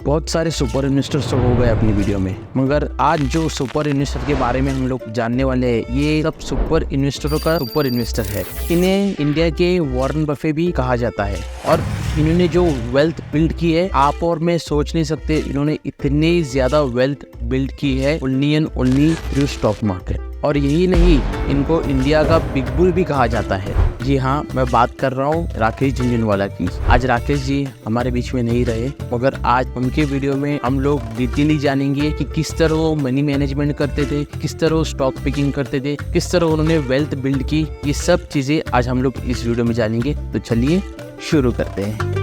बहुत सारे super investors तो हो गए अपनी वीडियो में, मगर आज जो सुपर इन्वेस्टर के बारे में हम लोग जानने वाले हैं, ये सब सुपर इन्वेस्टरों का सुपर इन्वेस्टर है। इन्हें इंडिया के वॉरेन बफे भी कहा जाता है और इन्होंने जो वेल्थ बिल्ड की है, आप और मैं सोच नहीं सकते इन्होंने इतनी ज्यादा वेल्थ बिल्ड की है only and only through stock market. और यही नहीं, इनको इंडिया का बिग बुल भी कहा जाता है। जी हाँ, मैं बात कर रहा हूँ राकेश झुनझुनवाला की। आज राकेश जी हमारे बीच में नहीं रहे, मगर आज उनके वीडियो में हम लोग डिटेली जानेंगे कि किस तरह वो मनी मैनेजमेंट करते थे, किस तरह वो स्टॉक पिकिंग करते थे, किस तरह उन्होंने वेल्थ बिल्ड की। ये सब चीजें आज हम लोग इस वीडियो में जानेंगे। तो चलिए शुरू करते हैं।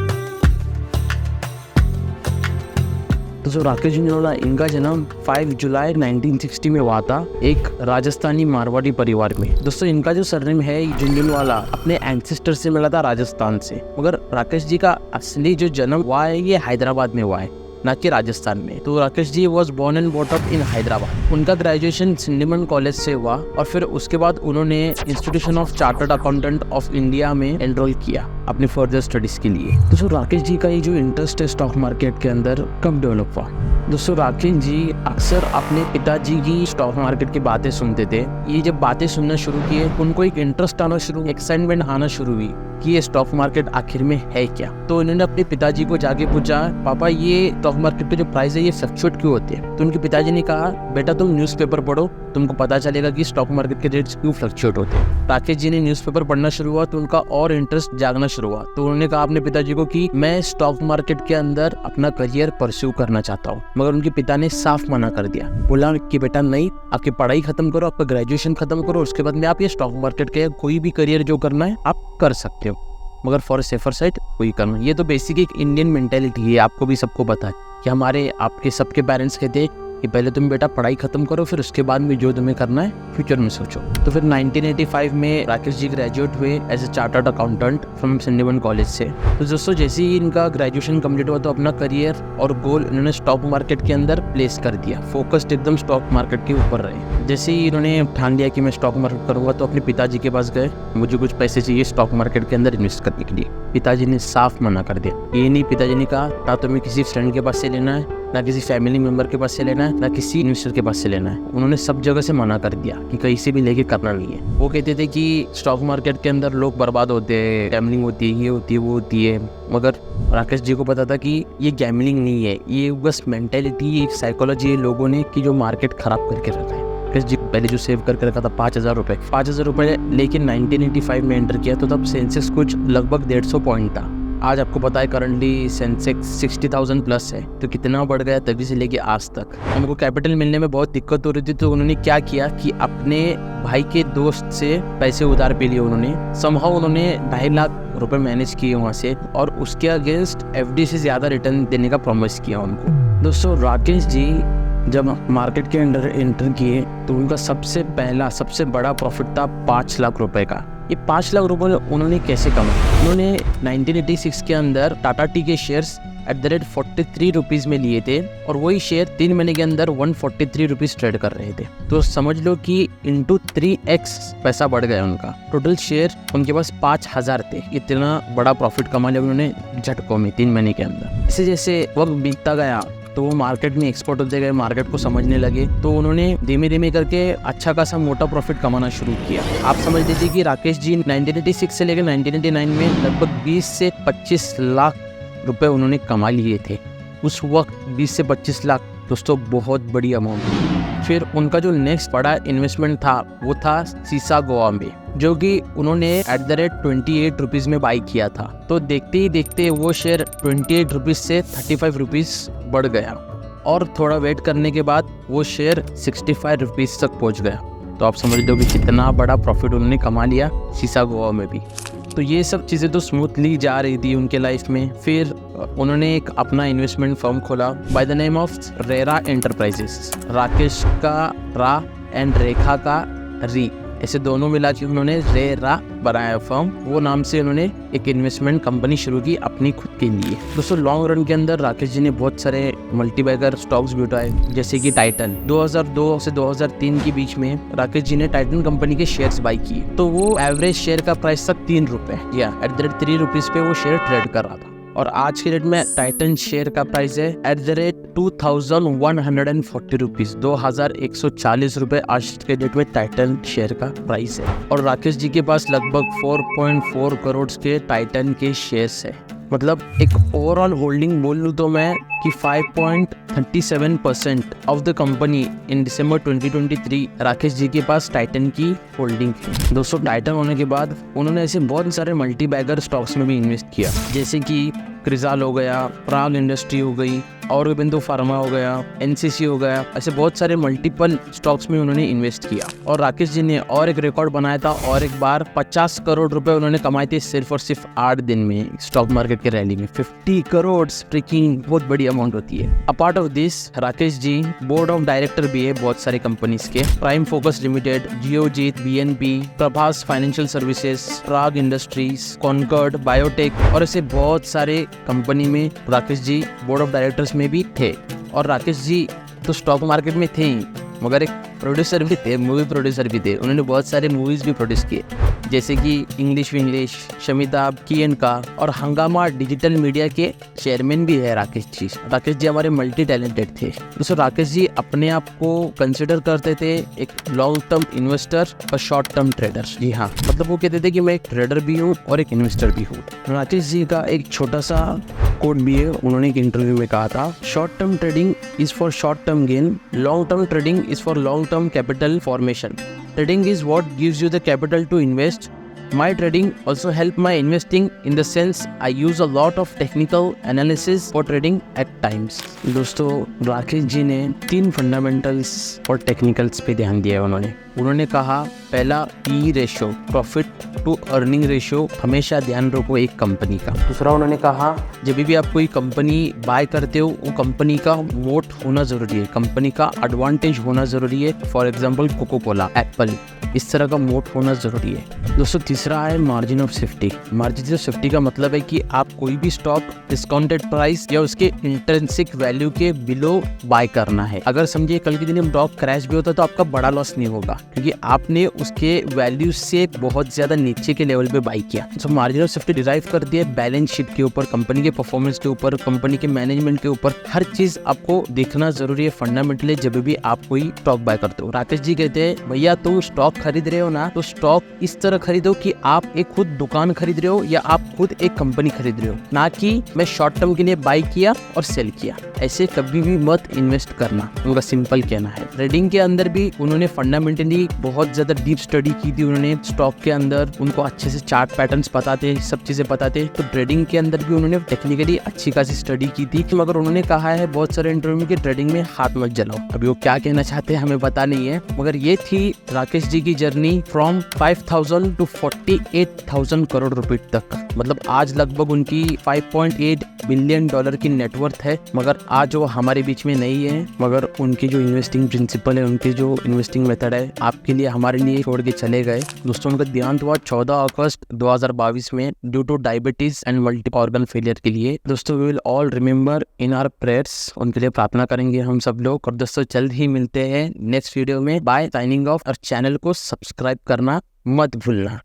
तो जो राकेश झुनझुनवाला, इनका जन्म 5 जुलाई 1960 में हुआ था, एक राजस्थानी मारवाड़ी परिवार में। दोस्तों, इनका जो सरनेम है झुनझुनवाला अपने एंसेस्टर से मिला था राजस्थान से, मगर राकेश जी का असली जो जन्म हुआ है ये हैदराबाद में हुआ है, ना कि राजस्थान में। तो Rakesh ji was born and brought up in Hyderabad. उनका ग्रेजुएशन सिंडीमन कॉलेज से हुआ और फिर उसके बाद उन्होंने institution of chartered accountant of India में एनरोल किया अपनी फर्दर स्टडीज के लिए। तो जो राकेश जी का ये जो इंटरेस्ट है स्टॉक मार्केट के अंदर कब डेवलप हुआ? दोस्तों, राकेश जी अक्सर अपने पिताजी की स्टॉक मार्केट की बातें सुनते थे। ये जब बातें सुनना शुरू किए, उनको एक इंटरेस्ट आना शुरू, एक्साइटमेंट आना शुरू हुई कि ये स्टॉक मार्केट आखिर में है क्या। तो इन्होंने अपने पिताजी को जाके पूछा, पापा ये स्टॉक मार्केट के जो प्राइस है ये फ्लक्चुएट क्यों होते हैं? तो उनके पिताजी ने कहा, बेटा तुम न्यूज़पेपर पढ़ो, तुमको पता चलेगा कि स्टॉक मार्केट के रेट्स क्यों फ्लक्चुएट होते हैं। राकेश जी ने न्यूज़पेपर पढ़ना शुरू हुआ तो उनका और इंटरेस्ट जागना शुरू हुआ। तो उन्होंने कहा अपने पिताजी को कि मैं स्टॉक मार्केट के अंदर अपना करियर परस्यू करना चाहता हूँ, मगर उनके पिता ने साफ मना कर दिया। बोला कि बेटा नहीं, आपकी पढ़ाई खत्म करो, आपका ग्रेजुएशन खत्म करो, उसके बाद में आप ये स्टॉक मार्केट के कोई भी करियर जो करना है आप कर सकते हो, मगर फॉर सेफर साइड कोई करना। ये तो बेसिक एक इंडियन मेंटेलिटी है, आपको भी सबको पता है कि हमारे आपके सबके पेरेंट्स कहते हैं कि पहले तुम बेटा पढ़ाई खत्म करो, फिर उसके बाद में जो तुम्हें करना है फ्यूचर में सोचो। तो फिर 1985 में राकेश जी ग्रेजुएट हुए as a chartered accountant from Sydenham college से। तो दोस्तों, जैसे ही इनका ग्रेजुएशन कंप्लीट हुआ तो अपना करियर और गोल इन्होंने स्टॉक मार्केट के अंदर प्लेस कर दिया। फोकस्ड एकदम स्टॉक मार्केट के ऊपर रहे। जैसे ही इन्होंने ठान लिया कि मैं स्टॉक मार्केट करूंगा, तो अपने पिताजी के पास गए, मुझे कुछ पैसे चाहिए स्टॉक मार्केट के अंदर इन्वेस्ट करने के लिए। पिताजी ने साफ मना कर दिया। ये नहीं, पिताजी ने कहा ना तुम्हें किसी फ्रेंड के पास से लेना है, ना किसी फैमिली मेंबर के पास से लेना है, ना किसी इन्वेस्टर के पास से लेना है। उन्होंने सब जगह से मना कर दिया कि कहीं से भी लेके करना नहीं है। वो कहते थे कि स्टॉक मार्केट के अंदर लोग बर्बाद होते हैं, गैम्बलिंग होती है, ये होती है, वो होती है। मगर राकेश जी को पता था कि ये गैम्बलिंग नहीं है, ये बस मेंटेलिटी, एक साइकोलॉजी है लोगों ने कि जो मार्केट खराब करके रखा है। राकेश जी पहले जो सेव करके रखा था 5,000 रुपये, लेकिन 1985 में एंटर किया तो तब सेंसेक्स कुछ लगभग 150 पॉइंट था। आज आपको पता है करंटली सेंसेक्स 60,000 प्लस है। तो कितना बढ़ गया तभी से लेके आज तक। उनको कैपिटल मिलने में बहुत दिक्कत हो रही थी, तो उन्होंने क्या किया कि अपने भाई के दोस्त से पैसे उधार पे लिए। उन्होंने समहाउ उन्होंने 2.5 लाख रुपए मैनेज किए वहाँ से, और उसके अगेंस्ट FD से ज़्यादा रिटर्न देने का प्रॉमिस किया उनको। दोस्तों, राकेश जी जब मार्केट के अंदर एंटर किए तो उनका सबसे बड़ा प्रॉफिट था 5 लाख रुपए का। ये 5 लाख रुपए उन्होंने कैसे कमाए? उन्होंने 1986 के अंदर टाटा टी के शेयर्स @43 रुपीज़ में लिए थे, और वही शेयर 3 महीने के अंदर 143 रुपीज़ ट्रेड कर रहे थे। तो समझ लो कि इंटू 3x पैसा बढ़ गया उनका। टोटल शेयर उनके पास 5,000 थे। इतना बड़ा प्रॉफिट कमा लिया उन्होंने झटकों में 3 महीने के अंदर। जैसे जैसे वक्त बीतता गया तो वो मार्केट में एक्सपर्ट होते गए, मार्केट को समझने लगे, तो उन्होंने धीमे धीमे करके अच्छा खासा मोटा प्रॉफिट कमाना शुरू किया। आप समझ लीजिए कि राकेश जी 1986 से लेकर 1999 में लगभग 20 से 25 लाख रुपए उन्होंने कमा लिए थे। उस वक्त 20 से 25 लाख दोस्तों बहुत बड़ी अमाउंट थी। फिर उनका जो नेक्स्ट बड़ा इन्वेस्टमेंट था वो था सीसा गोवा में, जो कि उन्होंने @28 रुपीज़ में बाई किया था। तो देखते ही देखते वो शेयर 28 रुपीज़ से 35 रुपीज़ बढ़ गया, और थोड़ा वेट करने के बाद वो शेयर 65 रुपीज़ तक पहुंच गया। तो आप समझ लो कि कितना बड़ा प्रॉफिट उन्होंने कमा लिया सीसा गोवा में भी। तो ये सब चीज़ें तो स्मूथली जा रही थी उनके लाइफ में। फिर उन्होंने एक अपना इन्वेस्टमेंट फर्म खोला by the name of RERA enterprises. Rakesh का रा एंड रेखा का री, ऐसे दोनों मिला के उन्होंने रेरा बनाया फर्म। वो नाम से उन्होंने एक इन्वेस्टमेंट कंपनी शुरू की अपनी खुद के लिए। दोस्तों, लॉन्ग रन के अंदर राकेश जी ने बहुत सारे मल्टीबैगर स्टॉक्स भी उठाए, जैसे कि टाइटन। 2002 से 2003 के बीच में राकेश जी ने टाइटन कंपनी के शेयर्स बाई किए। तो वो एवरेज शेयर का प्राइस था 3 रुपए, या @3 रुपीज़ पे वो शेयर ट्रेड कर रहा था। और आज के डेट में टाइटन शेयर का प्राइस है एट द रेट 2140 रुपीज, 2140 रुपए आज के डेट में टाइटन शेयर का प्राइस है। और राकेश जी के पास लगभग 4.4 करोड़ के टाइटन के शेयर्स है। मतलब एक ओवरऑल होल्डिंग बोल लूँ तो मैं कि 5.37% ऑफ द कंपनी इन दिसंबर 2023 राकेश जी के पास टाइटन की होल्डिंग है। दोस्तों, टाइटन होने के बाद उन्होंने ऐसे बहुत सारे मल्टी बैगर स्टॉक्स में भी इन्वेस्ट किया, जैसे कि क्रिजाल हो गया, प्राग इंडस्ट्री हो गई, औरबिंदो फार्मा हो गया, एनसीसी हो गया, ऐसे बहुत सारे मल्टीपल स्टॉक्स में उन्होंने इन्वेस्ट किया। और राकेश जी ने और एक रिकॉर्ड बनाया था, और एक बार 50 करोड़ रुपए उन्होंने कमाए थे सिर्फ और सिर्फ 8 दिन में स्टॉक मार्केट के रैली में। 50 करोड़ ट्रिकिंग बहुत बड़ी अमाउंट होती है। Apart of this, Rakesh ji board of director भी है बहुत सारे कंपनीज के, prime focus limited, Geojit, BNP, Paribas financial services, Praj industries, Concord Biotech और ऐसे बहुत सारे कंपनी में Rakesh ji board of directors में भी थे। और राकेश जी तो स्टॉक मार्केट में थे ही, मगर एक प्रोड्यूसर भी थे, मूवी प्रोड्यूसर भी थे। उन्होंने बहुत सारे मूवीज भी प्रोड्यूस किए, जैसे कि इंग्लिश विंग्लिश, शमिताब, की एंड का, और हंगामा डिजिटल मीडिया के चेयरमैन भी है राकेश जी। राकेश जी हमारे मल्टी टैलेंटेड थे। दोस्तों, राकेश जी अपने आप को कंसिडर करते थे एक लॉन्ग टर्म इन्वेस्टर और शॉर्ट टर्म ट्रेडर। जी हाँ, मतलब वो कहते थे कि मैं एक ट्रेडर भी हूँ और एक इन्वेस्टर भी हूँ। राकेश जी का एक छोटा सा कोट भी है, उन्होंने एक इंटरव्यू में कहा था, short term trading is for short term gain, long term trading is for long term capital formation. Trading is what gives you the capital to invest. My trading also help my investing in the sense I use a lot of technical analysis for trading at times. दोस्तों, राकेश जी ने 3 fundamentals और technicals पे ध्यान दिया है। उन्होंने कहा, पहला P ratio, profit to earning ratio हमेशा ध्यान रखो एक कंपनी का। दूसरा उन्होंने कहा, जब भी आप कोई कंपनी बाय करते हो वो कंपनी का मोट होना जरूरी है, कंपनी का एडवांटेज होना जरूरी है। For example Coca Cola, Apple, इस तरह का मोट होना जरूरी है। दोस्तों, तीसरा है margin of safety. Margin of safety का मतलब है कि आप कोई भी स्टॉक डिस्काउंटेड प्राइस या उसके इंट्रिंसिक वैल्यू के बिलो बाय करना है। अगर समझिए कल के दिन स्टॉक क्रैश भी होता है तो आपका बड़ा लॉस नहीं होगा, क्योंकि आपने उसके वैल्यू से बहुत ज्यादा नीचे के लेवल पे बाय किया। तो मार्जिन ऑफ सेफ्टी डिराइव करती है बैलेंस शीट के ऊपर, कंपनी के परफॉर्मेंस के ऊपर, कंपनी के मैनेजमेंट के ऊपर। हर चीज आपको देखना जरूरी है फंडामेंटली जब भी आप कोई स्टॉक बाय करते हो। राकेश जी कहते हैं, भैया तुम स्टॉक खरीद रहे हो ना, तो स्टॉक इस तरह खरीदो कि आप एक खुद दुकान खरीद रहे हो या आप खुद एक कंपनी खरीद रहे हो, ना कि मैं शॉर्ट टर्म के लिए बाय किया और सेल किया। ऐसे कभी भी मत इन्वेस्ट करना, उनका सिंपल कहना है। ट्रेडिंग के अंदर भी उन्होंने फंडामेंटली बहुत ज्यादा डीप स्टडी की थी। उन्होंने स्टॉक के अंदर उनको अच्छे से चार्ट पैटर्न्स पता थे, सब चीजें पता थे। तो ट्रेडिंग के अंदर भी उन्होंने टेक्निकली अच्छी खासी स्टडी की थी। मगर उन्होंने कहा है बहुत सारे इंटरव्यू में कि ट्रेडिंग में हाथ मत जलाओ। अभी वो क्या कहना चाहते हैं हमें पता नहीं है, मगर ये थी राकेश जी की जर्नी फ्रॉम 5,000 to 48,000 करोड़ रुपए तक। मतलब आज लगभग उनकी $5.8 बिलियन की नेटवर्थ है। मगर आज वो हमारे बीच में नहीं है, मगर उनकी जो इन्वेस्टिंग प्रिंसिपल है, उनकी जो इन्वेस्टिंग मेथड है, आपके लिए हमारे लिए छोड़ के चले गए। दोस्तों, उनका देहांत हुआ 14 अगस्त 2022 में due to diabetes and multi organ failure के लिए। दोस्तों, we will all remember in our prayers, उनके लिए प्रार्थना करेंगे हम सब लोग। और दोस्तों, जल्द ही मिलते हैं नेक्स्ट वीडियो में। Bye, signing off. और चैनल को सब्सक्राइब करना मत भूलना।